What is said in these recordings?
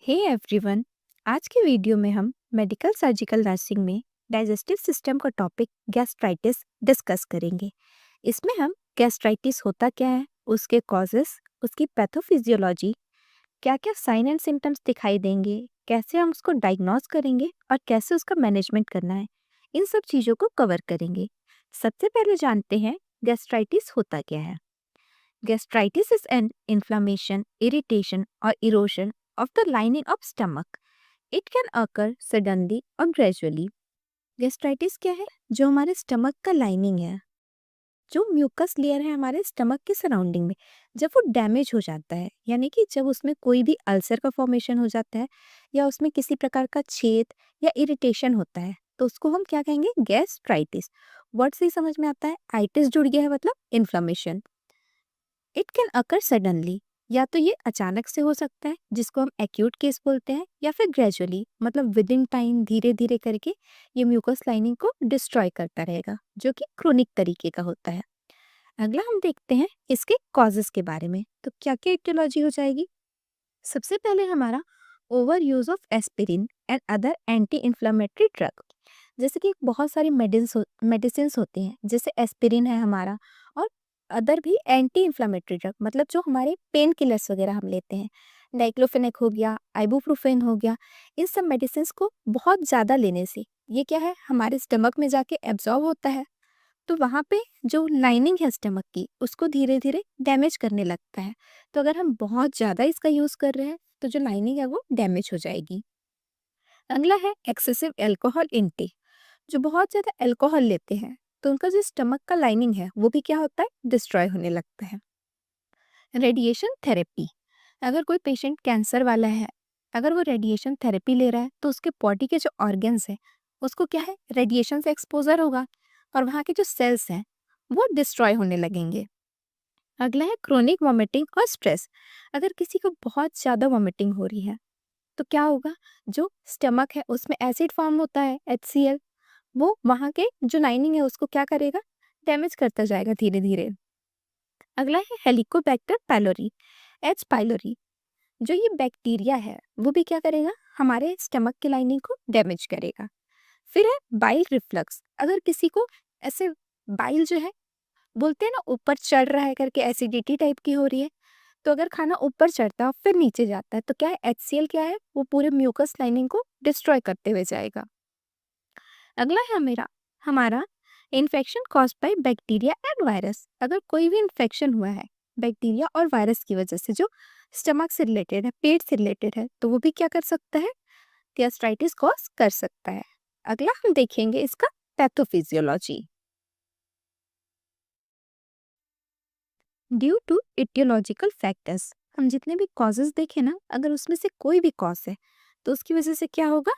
Hey everyone. आज के video में हम मेडिकल सर्जिकल नर्सिंग में डाइजेस्टिव सिस्टम का टॉपिक गैस्ट्राइटिस डिस्कस करेंगे। इसमें हम गैस्ट्राइटिस होता क्या है, उसके कॉजेस, उसकी पैथोफिजियोलॉजी, क्या क्या साइन एंड सिम्टम्स दिखाई देंगे, कैसे हम उसको डायग्नोज करेंगे और कैसे उसका मैनेजमेंट करना है, इन सब चीज़ों को कवर करेंगे। सबसे पहले जानते हैं गैस्ट्राइटिस होता क्या है। Gastritis is an inflammation, irritation, or erosion of the lining of stomach. It can occur suddenly or gradually. Gastritis क्या है? जो हमारे स्टमक का लाइनिंग है, जो म्यूकस लेयर है हमारे स्टमक के सराउंडिंग में, जब वो डैमेज हो जाता है, यानी कि जब उसमें कोई भी अल्सर का फॉर्मेशन हो जाता है या उसमें किसी प्रकार का छेद या इरिटेशन होता है, तो उसको हम क्या कहेंगे? गैस्ट्राइटिस। वर्ड से ही समझ में आता है, आइटिस जुड़ गया है मतलब inflammation. It can occur suddenly, या तो ये अचानक से हो सकता है जिसको हम एक्यूट केस बोलते हैं, या फिर ग्रेजुअली मतलब विद इन टाइम धीरे धीरे करके ये म्यूकस लाइनिंग को डिस्ट्रॉय करता रहेगा, जो कि क्रोनिक तरीके का होता है। अगला हम देखते हैं इसके कॉजेस के बारे में। तो क्या क्या इटियोलॉजी हो जाएगी? सबसे पहले हमारा over use of aspirin and other anti inflammatory drug. जैसे कि बहुत सारी मेडिसिन होती हैं, जैसे एस्पिरिन है हमारा, और अदर भी एंटी इन्फ्लामेटरी ड्रग मतलब जो हमारे पेन किलर्स वगैरह हम लेते हैं, डाइक्लोफेनेक हो गया, आइबुप्रोफेन हो गया। इन सब मेडिसिन को बहुत ज़्यादा लेने से ये क्या है, हमारे स्टमक में जाके एब्जॉर्ब होता है, तो वहाँ पे जो लाइनिंग है स्टमक की उसको धीरे धीरे डैमेज करने लगता है। तो अगर हम बहुत ज़्यादा इसका यूज़ कर रहे हैं तो जो लाइनिंग है वो डैमेज हो जाएगी। अगला है एक्सेसिव एल्कोहल इनटेक। जो बहुत ज़्यादा अल्कोहल लेते हैं तो उनका जो स्टमक का लाइनिंग है वो भी क्या होता है, डिस्ट्रॉय होने लगता है। Radiation therapy. अगर कोई पेशेंट कैंसर वाला है, अगर वो रेडिएशन थेरेपी ले रहा है तो उसके बॉडी के जो ऑर्गन्स हैं उसको क्या है, रेडिएशन से एक्सपोजर होगा और वहाँ के जो सेल्स हैं वो डिस्ट्रॉय होने लगेंगे। अगला है क्रोनिक वॉमिटिंग और स्ट्रेस। अगर किसी को बहुत ज़्यादा वॉमिटिंग हो रही है तो क्या होगा, जो स्टमक है उसमें एसिड फॉर्म होता है HCl, वो वहाँ के जो लाइनिंग है उसको क्या करेगा, डैमेज करता जाएगा धीरे धीरे। अगला है हेलिकोबैक्टर पाइलोरी, एच पाइलोरी। जो ये बैक्टीरिया है वो भी क्या करेगा, हमारे स्टमक की लाइनिंग को डैमेज करेगा। फिर है बाइल रिफ्लक्स। अगर किसी को ऐसे बाइल जो है, बोलते हैं ना ऊपर चढ़ रहा है करके, एसिडिटी टाइप की हो रही है, तो अगर खाना ऊपर चढ़ता है फिर नीचे जाता है तो क्या है, HCl क्या है, वो पूरे म्यूकस लाइनिंग को डिस्ट्रॉय करते हुए जाएगा। अगला है मेरा हमारा infection cause by bacteria and virus. अगर कोई भी इन्फेक्शन हुआ है बैक्टीरिया और वायरस की वजह से, जो स्टमक से रिलेटेड है, पेट से रिलेटेड है, तो वो भी क्या कर सकता है, गैस्ट्राइटिस कॉज कर सकता है। अगला हम देखेंगे इसका pathophysiology. Due to aetiological factors, हम जितने भी कॉजेज देखें ना, अगर उसमें से कोई भी कॉज है तो उसकी वजह से क्या होगा,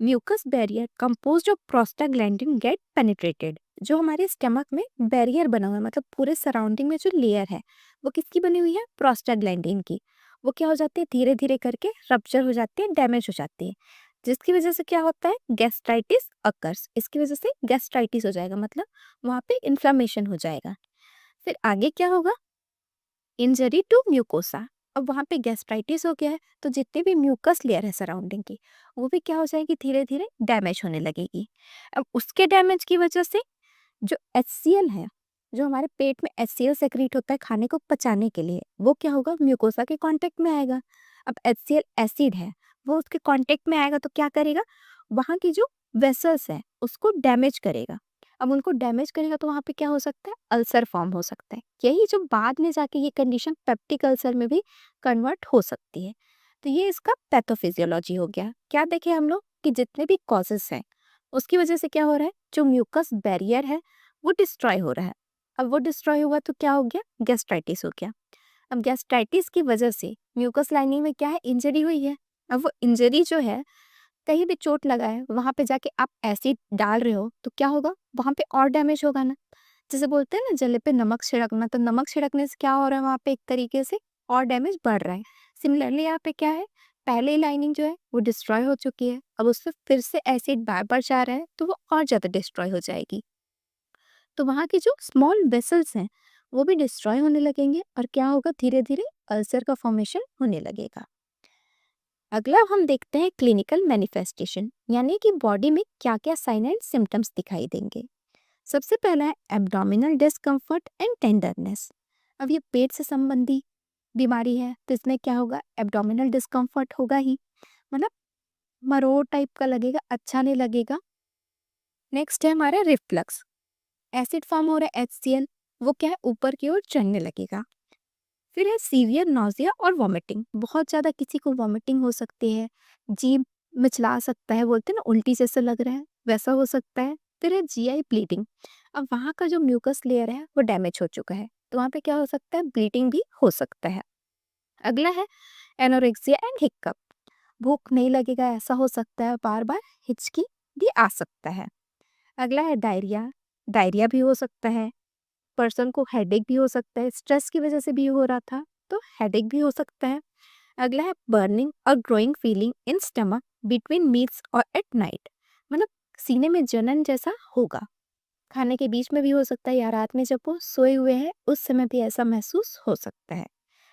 mucus barrier composed of prostaglandin get penetrated. जो हमारे स्टमक में बैरियर बना हुआ है, मतलब पूरे सराउंडिंग में जो लेयर है वो किसकी बनी हुई है, प्रोस्टाग्लैंडिन की। वो क्या हो जाती है, धीरे धीरे करके रप्चर हो जाती है, डैमेज हो जाती है, जिसकी वजह से क्या होता है, गैस्ट्राइटिस अकर्स। इसकी वजह से गैस्ट्राइटिस हो जाएगा, मतलब वहाँ पे इन्फ्लामेशन हो जाएगा। फिर आगे क्या होगा, इंजरी टू म्यूकोसा। अब वहाँ पे गैस्ट्राइटिस हो गया है तो जितने भी म्यूकस लेयर है सराउंडिंग की, वो भी क्या हो जाएगी, धीरे धीरे डैमेज होने लगेगी। अब उसके डैमेज की वजह से जो HCl है, जो हमारे पेट में HCl सेक्रेट होता है खाने को पचाने के लिए, वो क्या होगा, म्यूकोसा के कांटेक्ट में आएगा। अब HCl एसिड है, वो उसके कांटेक्ट में आएगा तो क्या करेगा, वहाँ की जो वेसल्स है उसको डैमेज करेगा। अब उनको डैमेज करेगा तो वहाँ पे क्या हो सकता है, अल्सर फॉर्म हो सकता है। यही जो बाद में जाके ये कंडीशन पेप्टिक अल्सर में भी कन्वर्ट हो सकती है। तो ये इसका पैथोफिजियोलॉजी हो गया। क्या देखें हम लोग कि जितने भी कॉजेस हैं उसकी वजह से क्या हो रहा है, जो म्यूकस बैरियर है वो डिस्ट्रॉय हो रहा है। अब वो डिस्ट्रॉय हुआ तो क्या हो गया, गैस्ट्राइटिस हो गया। अब गैस्ट्राइटिस की वजह से म्यूकस लाइनिंग में क्या है, इंजरी हुई है। अब वो इंजरी जो है, कहीं भी चोट लगा है, वहाँ पे जाके आप एसिड डाल रहे हो तो क्या होगा, वहाँ पे और डैमेज होगा ना। जैसे बोलते हैं ना जले पे नमक छिड़कना, तो नमक छिड़कने से क्या हो रहा है, वहाँ पे एक तरीके से और डैमेज बढ़ रहा है। सिमिलरली यहाँ पे क्या है, पहले लाइनिंग जो है वो डिस्ट्रॉय हो चुकी है, अब उससे फिर से एसिड बार बार जा रहा है तो वो और ज़्यादा डिस्ट्रॉय हो जाएगी। तो वहाँ की जो स्मॉल वेसल्स हैं वो भी डिस्ट्रॉय होने लगेंगे और क्या होगा, धीरे धीरे अल्सर का फॉर्मेशन होने लगेगा। अगला हम देखते हैं क्लिनिकल मैनिफेस्टेशन, यानी कि बॉडी में क्या क्या साइन एंड सिम्टम्स दिखाई देंगे। सबसे पहला है एब्डोमिनल डिस्कम्फर्ट एंड टेंडरनेस। अब ये पेट से संबंधी बीमारी है तो इसमें क्या होगा, एब्डोमिनल डिस्कम्फर्ट होगा ही, मतलब मरोड़ टाइप का लगेगा, अच्छा नहीं लगेगा। नेक्स्ट है हमारा रिफ्लक्स, एसिड फॉर्म हो रहा है HCl, वो क्या है ऊपर की ओर चढ़ने लगेगा। फिर है सीवियर नोजिया और वॉमिटिंग, बहुत ज़्यादा किसी को वॉमिटिंग हो सकती है, जीभ मिचला सकता है, बोलते हैं ना उल्टी जैसा लग रहा है वैसा हो सकता है। फिर है GI ब्लीडिंग, अब वहाँ का जो म्यूकस लेयर है वो डैमेज हो चुका है तो वहाँ पे क्या हो सकता है, ब्लीडिंग भी हो सकता है। अगला है एनोरेक्सिया एंड हिक्कप, भूख नहीं लगेगा ऐसा हो सकता है, बार बार हिचकी भी आ सकता है। अगला है डायरिया, डायरिया भी हो सकता है। पर्सन को हेडेक भी हो सकता है, स्ट्रेस की वजह से भी हो रहा था तो हेडेक भी हो सकता है। अगला है बर्निंग और growing feeling in stomach between meals और एट नाइट, मतलब सीने में जलन जैसा होगा, खाने के बीच में भी हो सकता है या रात में जब वो सोए हुए हैं उस समय भी ऐसा महसूस हो सकता है।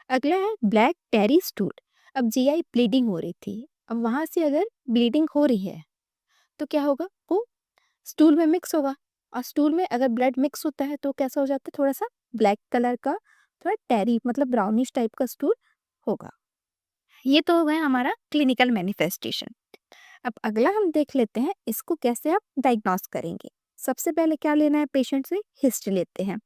अगला है ब्लैक टेरी स्टूल, अब GI ब्लीडिंग हो रही थी, अब वहाँ से अगर ब्लीडिंग हो रही है तो क्या होगा, वो स्टूल में मिक्स होगा, और स्टूल में अगर ब्लड मिक्स होता है तो कैसा हो जाता है, थोड़ा सा ब्लैक कलर का, थोड़ा टेरी मतलब ब्राउनिश टाइप का स्टूल होगा। ये तो हो गया हमारा क्लिनिकल मैनिफेस्टेशन। अब अगला हम देख लेते हैं इसको कैसे आप डायग्नोस करेंगे। सबसे पहले क्या लेना है, पेशेंट से हिस्ट्री लेते हैं।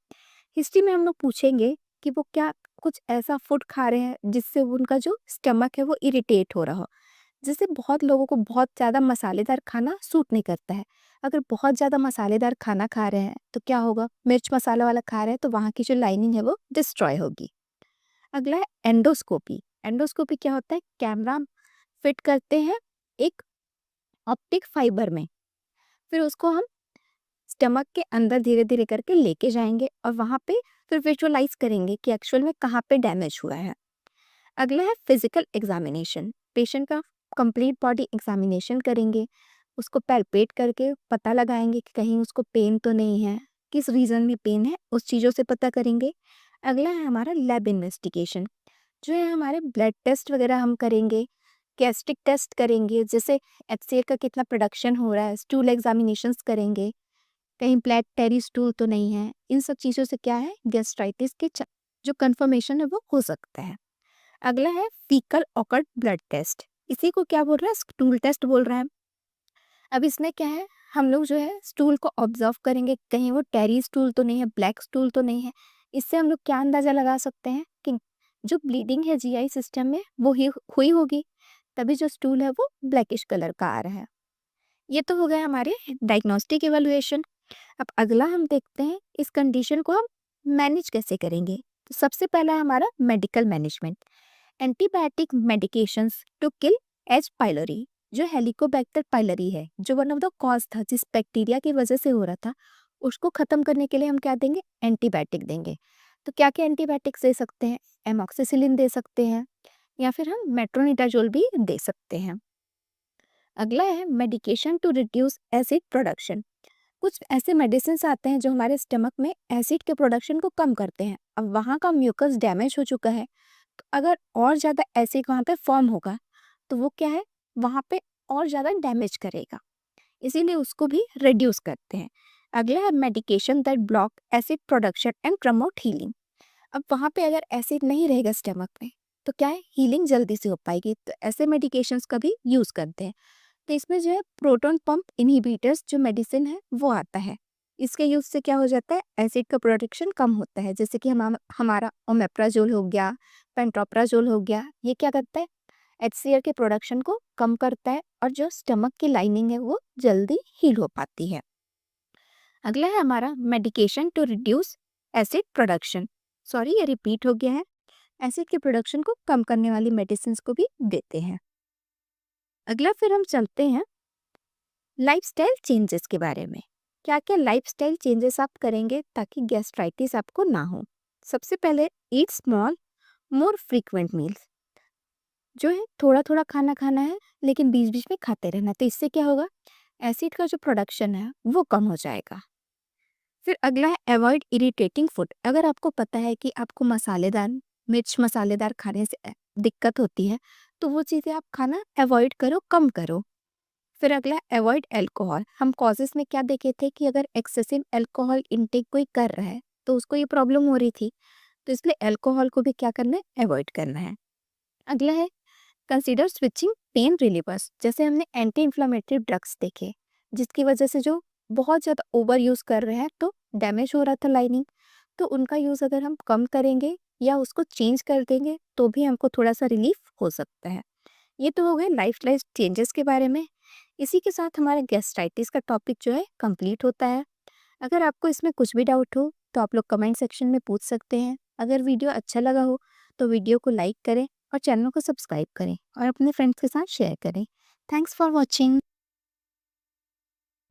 हिस्ट्री में हम लोग पूछेंगे कि वो क्या कुछ ऐसा फूड खा रहे हैं जिससे उनका जो स्टमक है वो इरिटेट हो रहा हो। जैसे बहुत लोगों को बहुत ज़्यादा मसालेदार खाना सूट नहीं करता है, अगर बहुत ज़्यादा मसालेदार खाना खा रहे हैं तो क्या होगा, मिर्च मसाला वाला खा रहे हैं तो वहाँ की जो लाइनिंग है वो डिस्ट्रॉय होगी। अगला है एंडोस्कोपी, एंडोस्कोपी क्या होता है, कैमरा फिट करते हैं एक ऑप्टिक फाइबर में, फिर उसको हम स्टमक के अंदर धीरे धीरे करके लेके जाएंगे और वहाँ पे फिर विजुअलाइज करेंगे कि एक्चुअल में कहाँ पे डैमेज हुआ है। अगला है फिजिकल एग्जामिनेशन, पेशेंट का कंप्लीट बॉडी एग्जामिनेशन करेंगे, उसको पैल्पेट करके पता लगाएंगे कि कहीं उसको पेन तो नहीं है, किस रीज़न में पेन है उस चीज़ों से पता करेंगे। अगला है हमारा लैब इन्वेस्टिगेशन, जो है हमारे ब्लड टेस्ट वगैरह हम करेंगे, गैस्ट्रिक टेस्ट करेंगे, जैसे HCl का कितना प्रोडक्शन हो रहा है, स्टूल एग्जामिनेशंस करेंगे, कहीं ब्लैक टेरी स्टूल तो नहीं है। इन सब चीज़ों से क्या है, गैस्ट्राइटिस के जो कन्फर्मेशन है वो हो सकता है। अगला है फीकल ऑकर्ड ब्लड टेस्ट, इसी को क्या बोल रहा है, स्टूल टेस्ट बोल रहा है। अब इसमें क्या है, हम लोग जो है स्टूल को ऑब्जर्व करेंगे कहीं वो टेरी स्टूल तो नहीं है, ब्लैक स्टूल तो नहीं है। इससे हम लोग क्या अंदाज़ा लगा सकते हैं कि जो ब्लीडिंग है GI सिस्टम में वो ही हुई होगी, तभी जो स्टूल है वो ब्लैकिश कलर का आ रहा है। ये तो हो गया हमारे डायग्नोस्टिक इवैल्यूएशन। अब अगला हम देखते हैं इस कंडीशन को हम मैनेज कैसे करेंगे। तो सबसे पहला है हमारा medical management, antibiotic medications to kill H pylori, जो हेलिकोबैक्टर पाइलोरी है, जो वन ऑफ द कॉज था जिस बैक्टीरिया की वजह से हो रहा था, उसको खत्म करने के लिए हम क्या देंगे, एंटीबायोटिक देंगे। तो क्या क्या एंटीबायोटिक्स दे सकते हैं, एमॉक्सिसिलिन दे सकते हैं या फिर हम मेट्रोनिडाजोल भी दे सकते हैं। अगला है medication to reduce acid production, कुछ ऐसे मेडिसिन आते हैं जो हमारे स्टमक में एसिड के प्रोडक्शन को कम करते हैं। अब वहाँ का म्यूकस डैमेज हो चुका है तो अगर और ज़्यादा एसिड वहाँ पे फॉर्म होगा तो वो क्या है, वहाँ पे और ज़्यादा डैमेज करेगा, इसीलिए उसको भी रिड्यूस करते हैं। अगला है medication that block acid production and promote healing, अब वहाँ पे अगर एसिड नहीं रहेगा स्टमक में तो क्या है, हीलिंग जल्दी से हो पाएगी, तो ऐसे मेडिकेशंस का भी यूज़ करते हैं। तो इसमें जो है प्रोटॉन पंप इनहिबिटर्स जो मेडिसिन है वो आता है, इसके यूज से क्या हो जाता है, एसिड का प्रोडक्शन कम होता है, जैसे कि हमारा ओमेप्राजोल हो गया, पेंटोप्राजोल हो गया, ये क्या करता है, HCl के प्रोडक्शन को कम करता है और जो स्टमक की लाइनिंग है वो जल्दी हील हो पाती है। अगला है हमारा medication to reduce acid production, sorry ये रिपीट हो गया है, एसिड के प्रोडक्शन को कम करने वाली मेडिसिन को भी देते हैं। अगला फिर हम चलते हैं लाइफस्टाइल चेंजेस के बारे में, क्या क्या लाइफस्टाइल चेंजेस आप करेंगे ताकि गैस्ट्राइटिस आपको ना हो। सबसे पहले ईट स्मॉल मोर फ्रीक्वेंट मील्स, जो है थोड़ा थोड़ा खाना खाना है लेकिन बीच बीच में खाते रहना, तो इससे क्या होगा, एसिड का जो प्रोडक्शन है वो कम हो जाएगा। फिर अगला है अवॉइड इरिटेटिंग फूड, अगर आपको पता है कि आपको मसालेदार मिर्च मसालेदार खाने से दिक्कत होती है तो वो चीज़ें आप खाना अवॉइड करो, कम करो। फिर अगला अवॉइड अल्कोहल। हम कॉजेज़ में क्या देखे थे कि अगर एक्सेसिव अल्कोहल इंटेक कोई कर रहा है तो उसको ये प्रॉब्लम हो रही थी, तो इसलिए अल्कोहल को भी क्या करना है, अवॉइड करना है। अगला है कंसीडर स्विचिंग पेन रिलीवर्स। जैसे हमने एंटी इन्फ्लामेटरी ड्रग्स देखे जिसकी वजह से जो बहुत ज़्यादा ओवर यूज़ कर रहे हैं तो डैमेज हो रहा था लाइनिंग, तो उनका यूज़ अगर हम कम करेंगे या उसको चेंज कर देंगे तो भी हमको थोड़ा सा रिलीफ हो सकता है। ये तो हो गए लाइफस्टाइल चेंजेस के बारे में। इसी के साथ हमारा गैस्ट्राइटिस का टॉपिक जो है कंप्लीट होता है। अगर आपको इसमें कुछ भी डाउट हो तो आप लोग कमेंट सेक्शन में पूछ सकते हैं। अगर वीडियो अच्छा लगा हो तो वीडियो को लाइक करें और चैनल को सब्सक्राइब करें और अपने फ्रेंड्स के साथ शेयर करें। Thanks for watching.